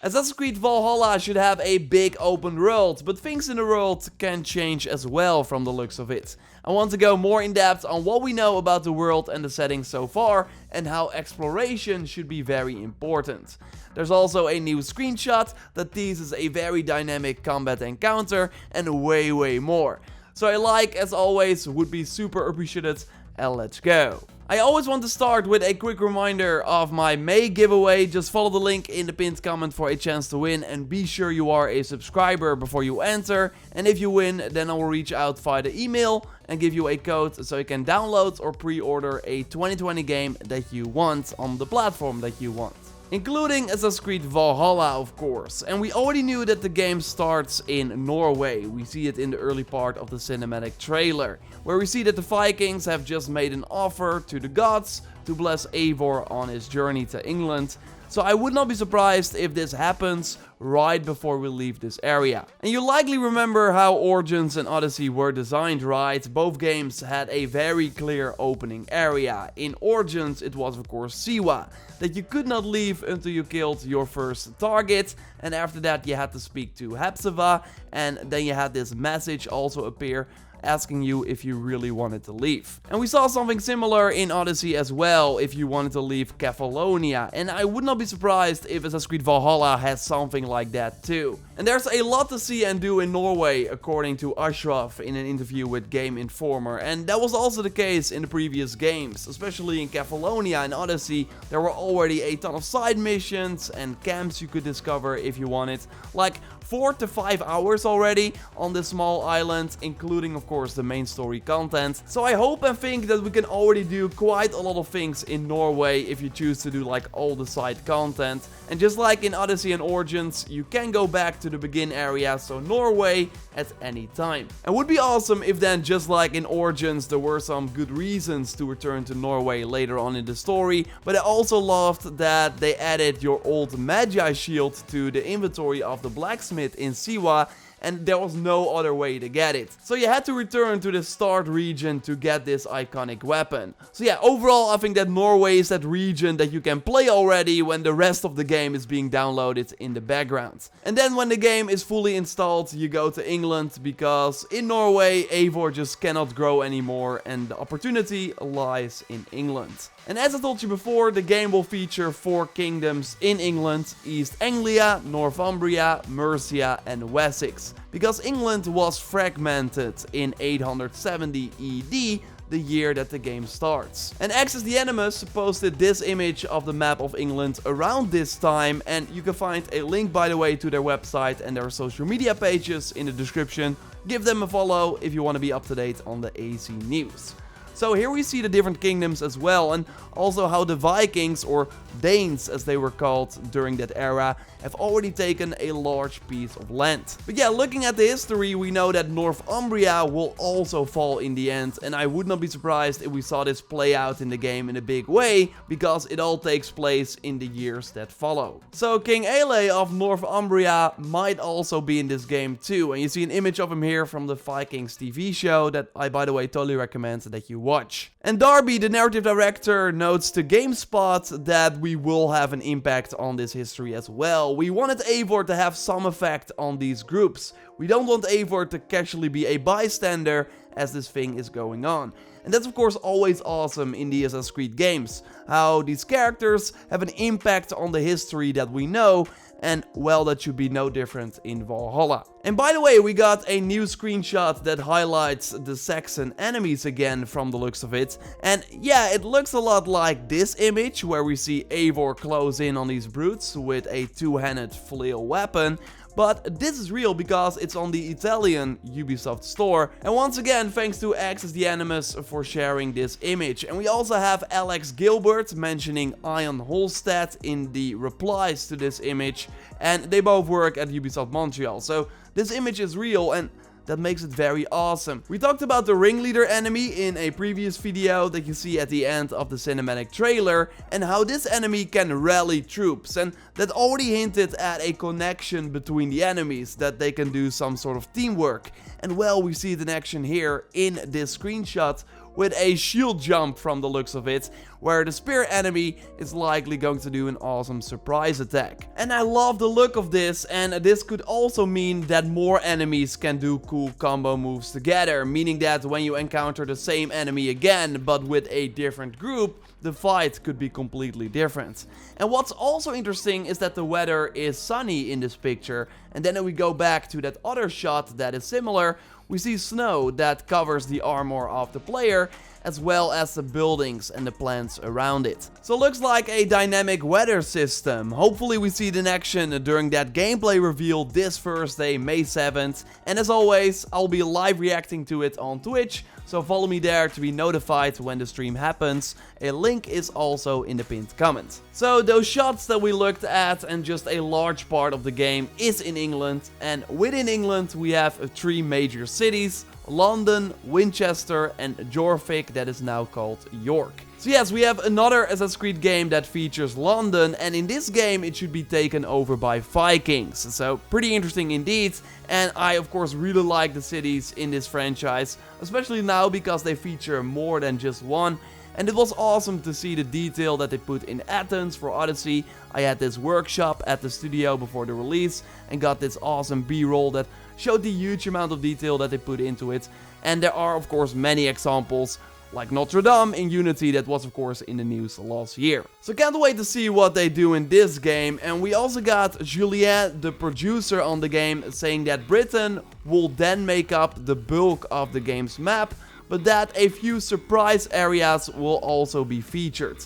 Assassin's Creed Valhalla should have a big open world, but things in the world can change as well from the looks of it. I want to go more in depth on what we know about the world and the setting so far, and how exploration should be very important. There's also a new screenshot that teases a very dynamic combat encounter and way more. So a like, as always, would be super appreciated, and let's go. I always want to start with a quick reminder of my May giveaway. Just follow the link in the pinned comment for a chance to win, and be sure you are a subscriber before you enter. And if you win, then I will reach out via the email and give you a code so you can download or pre-order a 2020 game that you want on the platform that you want. Including Assassin's Creed Valhalla, of course. And we already knew that the game starts in Norway. We see it in the early part of the cinematic trailer, where we see that the Vikings have just made an offer to the gods to bless Eivor on his journey to England. So I would not be surprised if this happens right before we leave this area. And you likely remember how Origins and Odyssey were designed, right? Both games had a very clear opening area. In Origins it was of course Siwa, that you could not leave until you killed your first target, and after that you had to speak to Hepzibah, and then you had this message also appear asking you if you really wanted to leave. And we saw something similar in Odyssey as well, if you wanted to leave Kefalonia, and I would not be surprised if Assassin's Creed Valhalla has something like that too. And there's a lot to see and do in Norway, according to Ashraf in an interview with Game Informer, and that was also the case in the previous games. Especially in Kefalonia and Odyssey, there were already a ton of side missions and camps you could discover if you wanted, like 4 to 5 hours already on this small island, including of course the main story content. So I hope and think that we can already do quite a lot of things in Norway if you choose to do like all the side content. And just like in Odyssey and Origins, you can go back to the begin area, so Norway, at any time. And would be awesome if then, just like in Origins, there were some good reasons to return to Norway later on in the story, but I also loved that they added your old Magi shield to the inventory of the blacksmith in Siwa, and there was no other way to get it. So you had to return to the start region to get this iconic weapon. So yeah, overall I think that Norway is that region that you can play already when the rest of the game is being downloaded in the background. And then when the game is fully installed, you go to England, because in Norway Eivor just cannot grow anymore and the opportunity lies in England. And as I told you before, the game will feature 4 kingdoms in England: East Anglia, Northumbria, Mercia and Wessex. Because England was fragmented in 870 ED, the year that the game starts. And Access the Animus posted this image of the map of England around this time, and you can find a link, by the way, to their website and their social media pages in the description. Give them a follow if you want to be up to date on the AC news. So here we see the different kingdoms as well, and also how the Vikings, or Danes as they were called during that era, have already taken a large piece of land. But yeah, looking at the history, we know that Northumbria will also fall in the end, and I would not be surprised if we saw this play out in the game in a big way, because it all takes place in the years that follow. So King Aele of Northumbria might also be in this game too, and you see an image of him here from the Vikings TV show that I, by the way, totally recommend that you watch. And Darby, the narrative director, notes to GameSpot that we will have an impact on this history as well. We wanted Eivor to have some effect on these groups. We don't want Eivor to casually be a bystander as this thing is going on. And that's of course always awesome in the Assassin's Creed games, how these characters have an impact on the history that we know, and well, that should be no different in Valhalla. And by the way, we got a new screenshot that highlights the Saxon enemies again from the looks of it. And yeah, it looks a lot like this image where we see Eivor close in on these brutes with a two-handed flail weapon. But this is real because it's on the Italian Ubisoft store. And once again, thanks to Access the Animus for sharing this image. And we also have Alex Gilbert mentioning Ion Holstead in the replies to this image. And they both work at Ubisoft Montreal. So this image is real, and that makes it very awesome. We talked about the Ringleader Enemy in a previous video that you see at the end of the cinematic trailer, and how this enemy can rally troops, and that already hinted at a connection between the enemies, that they can do some sort of teamwork. And well, we see it in action here in this screenshot with a shield jump from the looks of it, where the spear enemy is likely going to do an awesome surprise attack. And I love the look of this, and this could also mean that more enemies can do cool combo moves together, meaning that when you encounter the same enemy again but with a different group, the fight could be completely different. And what's also interesting is that the weather is sunny in this picture, and then we go back to that other shot that is similar. We see snow that covers the armor of the player, as well as the buildings and the plants around it. So it looks like a dynamic weather system. Hopefully we see it in action during that gameplay reveal this Thursday, May 7th. And as always, I'll be live reacting to it on Twitch, so follow me there to be notified when the stream happens. A link is also in the pinned comment. So those shots that we looked at, and just a large part of the game is in England, and within England we have 3 major cities: London, Winchester, and Jorvik, that is now called York. So yes, we have another Assassin's Creed game that features London, and in this game it should be taken over by Vikings. So pretty interesting indeed, and I of course really like the cities in this franchise, especially now because they feature more than just one. And it was awesome to see the detail that they put in Athens for Odyssey. I had this workshop at the studio before the release and got this awesome B-roll that showed the huge amount of detail that they put into it. And there are of course many examples, like Notre Dame in Unity, that was of course in the news last year. So can't wait to see what they do in this game. And we also got Julien, the producer on the game, saying that Britain will then make up the bulk of the game's map, but that a few surprise areas will also be featured.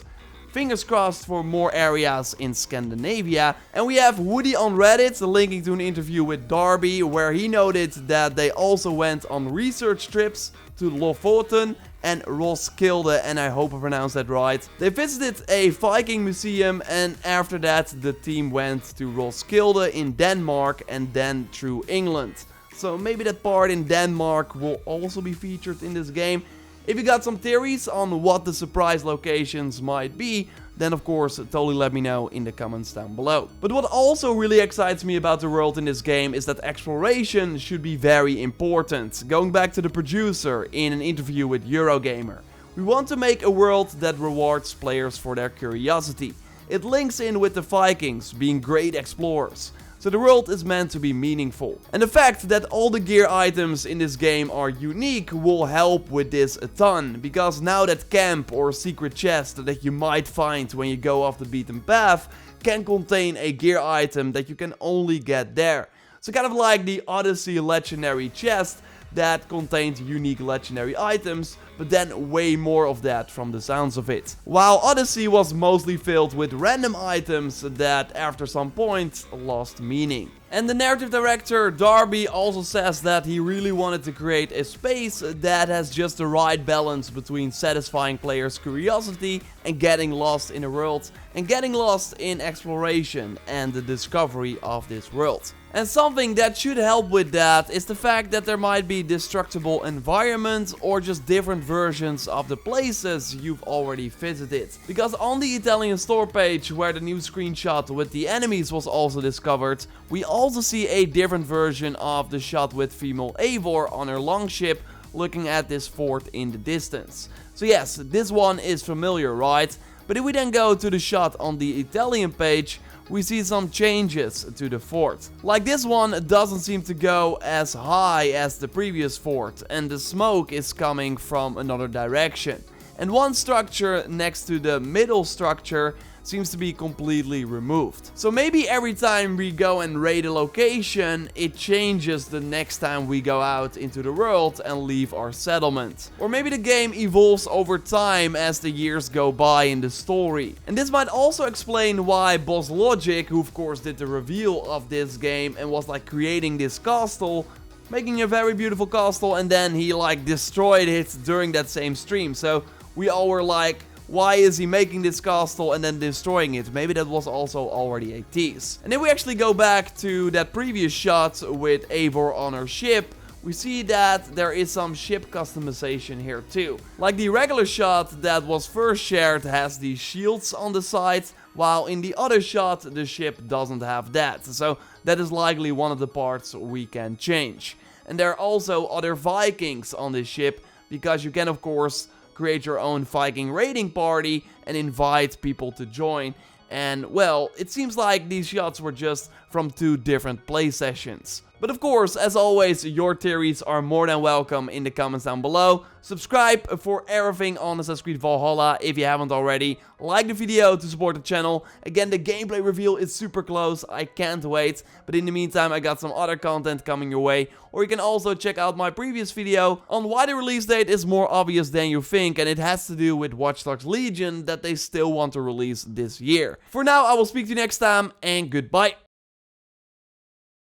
Fingers crossed for more areas in Scandinavia. And we have Woody on Reddit linking to an interview with Darby, where he noted that they also went on research trips to Lofoten and Roskilde, and I hope I pronounced that right. They visited a Viking museum, and after that the team went to Roskilde in Denmark and then through England. So maybe that part in Denmark will also be featured in this game. If you got some theories on what the surprise locations might be, then of course totally let me know in the comments down below. But what also really excites me about the world in this game is that exploration should be very important. Going back to the producer in an interview with Eurogamer. We want to make a world that rewards players for their curiosity. It links in with the Vikings being great explorers. So the world is meant to be meaningful. And the fact that all the gear items in this game are unique will help with this a ton. Because now that camp or secret chest that you might find when you go off the beaten path can contain a gear item that you can only get there. So kind of like the Odyssey legendary chest that contained unique legendary items, but then way more of that from the sounds of it. While Odyssey was mostly filled with random items that after some point lost meaning. And the narrative director Darby also says that he really wanted to create a space that has just the right balance between satisfying players' curiosity and getting lost in a world, and getting lost in exploration and the discovery of this world. And something that should help with that is the fact that there might be destructible environments or just different versions of the places you've already visited. Because on the Italian store page, where the new screenshot with the enemies was also discovered, we also see a different version of the shot with female Eivor on her longship looking at this fort in the distance. So yes, this one is familiar, right? But if we then go to the shot on the Italian page, we see some changes to the fort. Like this one doesn't seem to go as high as the previous fort, and the smoke is coming from another direction. And one structure next to the middle structure seems to be completely removed. So maybe every time we go and raid a location, it changes the next time we go out into the world and leave our settlement. Or maybe the game evolves over time as the years go by in the story. And this might also explain why Boss Logic, who of course did the reveal of this game and was like creating this castle, making a very beautiful castle, and then he like destroyed it during that same stream. So we all were like, why is he making this castle and then destroying it? Maybe that was also already a tease. And if we actually go back to that previous shot with Eivor on her ship, we see that there is some ship customization here too. Like the regular shot that was first shared has these shields on the side, while in the other shot the ship doesn't have that. So that is likely one of the parts we can change. And there are also other Vikings on this ship, because you can of course create your own Viking raiding party and invite people to join. And well, it seems like these shots were just from 2 different play sessions. But of course, as always, your theories are more than welcome in the comments down below. Subscribe for everything on Assassin's Creed Valhalla if you haven't already. Like the video to support the channel. Again, the gameplay reveal is super close. I can't wait. But in the meantime, I got some other content coming your way. Or you can also check out my previous video on why the release date is more obvious than you think. And it has to do with Watch Dogs Legion that they still want to release this year. For now, I will speak to you next time and goodbye.